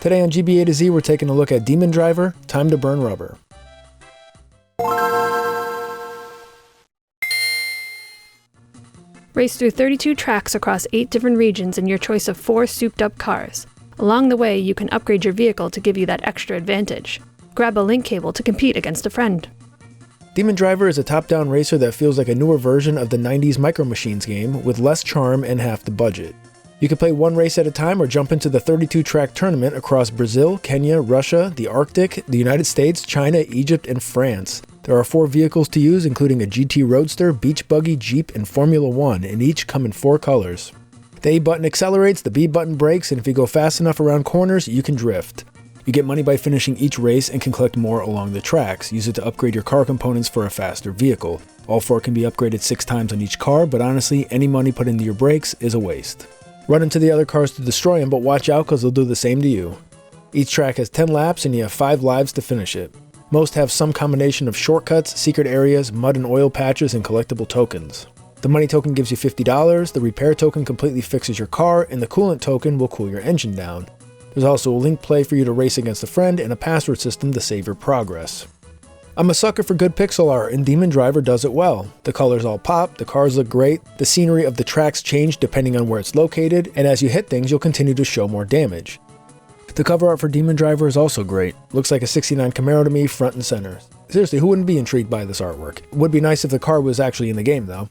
Today on GBA-Z, we're taking a look at Demon Driver, Time to Burn Rubber. Race through 32 tracks across 8 different regions in your choice of 4 souped-up cars. Along the way, you can upgrade your vehicle to give you that extra advantage. Grab a link cable to compete against a friend. Demon Driver is a top-down racer that feels like a newer version of the 90s Micro Machines game with less charm and half the budget. You can play one race at a time or jump into the 32-track tournament across Brazil, Kenya, Russia, the Arctic, the United States, China, Egypt, and France. There are 4 vehicles to use, including a GT Roadster, Beach Buggy, Jeep, and Formula 1, and each come in 4 colors. The A button accelerates, the B button brakes, and if you go fast enough around corners, you can drift. You get money by finishing each race and can collect more along the tracks. Use it to upgrade your car components for a faster vehicle. All 4 can be upgraded 6 times on each car, but honestly, any money put into your brakes is a waste. Run into the other cars to destroy them, but watch out because they'll do the same to you. Each track has 10 laps and you have 5 lives to finish it. Most have some combination of shortcuts, secret areas, mud and oil patches, and collectible tokens. The money token gives you $50, the repair token completely fixes your car, and the coolant token will cool your engine down. There's also a link play for you to race against a friend and a password system to save your progress. I'm a sucker for good pixel art, and Demon Driver does it well. The colors all pop, the cars look great, the scenery of the tracks change depending on where it's located, and as you hit things, you'll continue to show more damage. The cover art for Demon Driver is also great. Looks like a '69 Camaro to me, front and center. Seriously, who wouldn't be intrigued by this artwork? It would be nice if the car was actually in the game, though.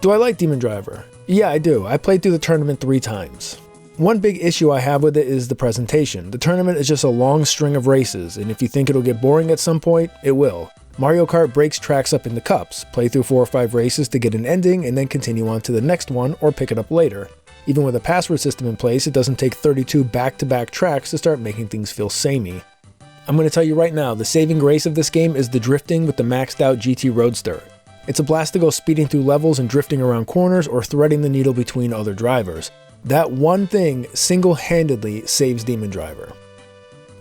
Do I like Demon Driver? Yeah, I do. I played through the tournament 3 times. One big issue I have with it is the presentation. The tournament is just a long string of races, and if you think it'll get boring at some point, it will. Mario Kart breaks tracks up into cups, play through 4 or 5 races to get an ending, and then continue on to the next one or pick it up later. Even with a password system in place, it doesn't take 32 back-to-back tracks to start making things feel samey. I'm going to tell you right now, the saving grace of this game is the drifting with the maxed out GT Roadster. It's a blast to go speeding through levels and drifting around corners or threading the needle between other drivers. That one thing single-handedly saves Demon Driver.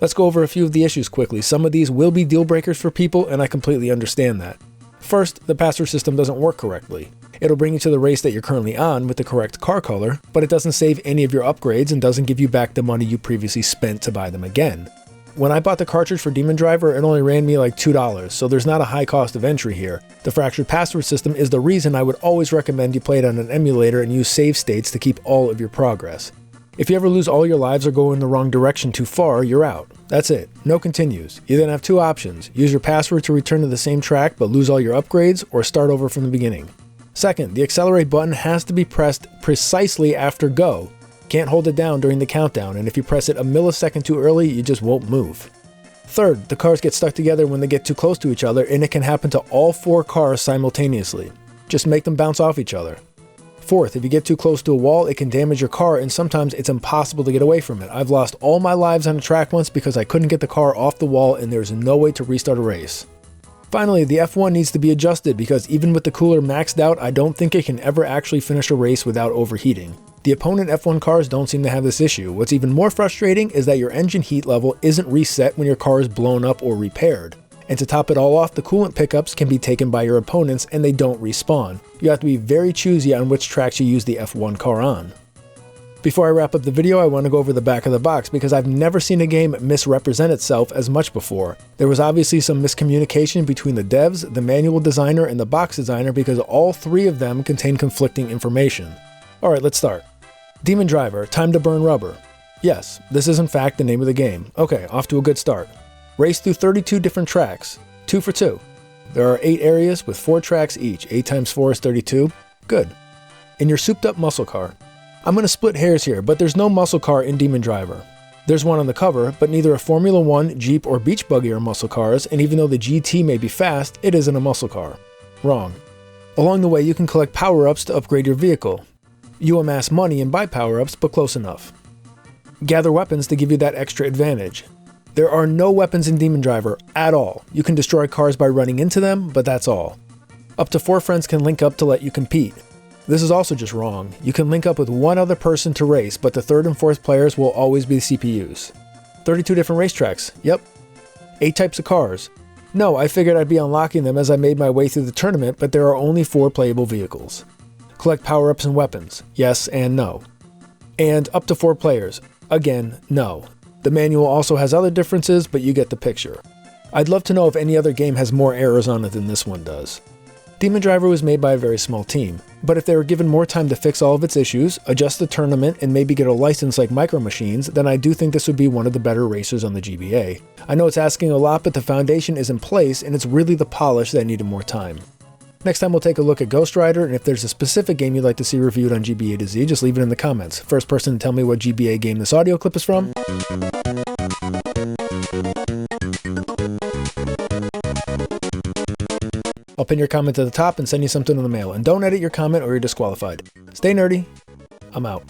Let's go over a few of the issues quickly. Some of these will be deal breakers for people, and I completely understand that. First, the password system doesn't work correctly. It'll bring you to the race that you're currently on with the correct car color, but it doesn't save any of your upgrades and doesn't give you back the money you previously spent to buy them again. When I bought the cartridge for Demon Driver, it only ran me like $2, so there's not a high cost of entry here. The fractured password system is the reason I would always recommend you play it on an emulator and use save states to keep all of your progress. If you ever lose all your lives or go in the wrong direction too far, you're out. That's it. No continues. You then have 2 options. Use your password to return to the same track but lose all your upgrades, or start over from the beginning. Second, the accelerate button has to be pressed precisely after go. Can't hold it down during the countdown, and if you press it a millisecond too early, you just won't move. Third, the cars get stuck together when they get too close to each other, and it can happen to all 4 cars simultaneously. Just make them bounce off each other. Fourth, if you get too close to a wall, it can damage your car, and sometimes it's impossible to get away from it. I've lost all my lives on a track once because I couldn't get the car off the wall and there's no way to restart a race. Finally, the F1 needs to be adjusted because even with the cooler maxed out, I don't think it can ever actually finish a race without overheating. The opponent F1 cars don't seem to have this issue. What's even more frustrating is that your engine heat level isn't reset when your car is blown up or repaired. And to top it all off, the coolant pickups can be taken by your opponents and they don't respawn. You have to be very choosy on which tracks you use the F1 car on. Before I wrap up the video, I want to go over the back of the box because I've never seen a game misrepresent itself as much before. There was obviously some miscommunication between the devs, the manual designer, and the box designer because all 3 of them contain conflicting information. Alright, let's start. Demon Driver, Time to Burn Rubber. Yes, this is in fact the name of the game. Okay, off to a good start. Race through 32 different tracks, 2 for 2. There are 8 areas with 4 tracks each. 8 times 4 is 32. Good. In your souped up muscle car. I'm going to split hairs here, but there's no muscle car in Demon Driver. There's one on the cover, but neither a Formula 1, Jeep, or Beach Buggy are muscle cars, and even though the GT may be fast, it isn't a muscle car. Wrong. Along the way, you can collect power-ups to upgrade your vehicle. You amass money and buy power-ups, but close enough. Gather weapons to give you that extra advantage. There are no weapons in Demon Driver at all. You can destroy cars by running into them, but that's all. Up to 4 friends can link up to let you compete. This is also just wrong. You can link up with 1 other person to race, but the 3rd and 4th players will always be CPUs. 32 different racetracks. Yep. 8 types of cars. No, I figured I'd be unlocking them as I made my way through the tournament, but there are only 4 playable vehicles. Collect power-ups and weapons. Yes and no. And up to 4 players. Again, no. The manual also has other differences, but you get the picture. I'd love to know if any other game has more errors on it than this one does. Demon Driver was made by a very small team, but if they were given more time to fix all of its issues, adjust the tournament, and maybe get a license like Micro Machines, then I do think this would be one of the better racers on the GBA. I know it's asking a lot, but the foundation is in place, and it's really the polish that needed more time. Next time we'll take a look at Ghost Rider, and if there's a specific game you'd like to see reviewed on GBA-Z, just leave it in the comments. First person to tell me what GBA game this audio clip is from. I'll pin your comment to the top and send you something in the mail. And don't edit your comment or you're disqualified. Stay nerdy. I'm out.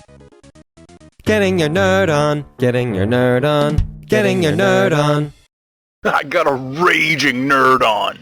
Getting your nerd on, getting your nerd on, getting your nerd on. I got a raging nerd on.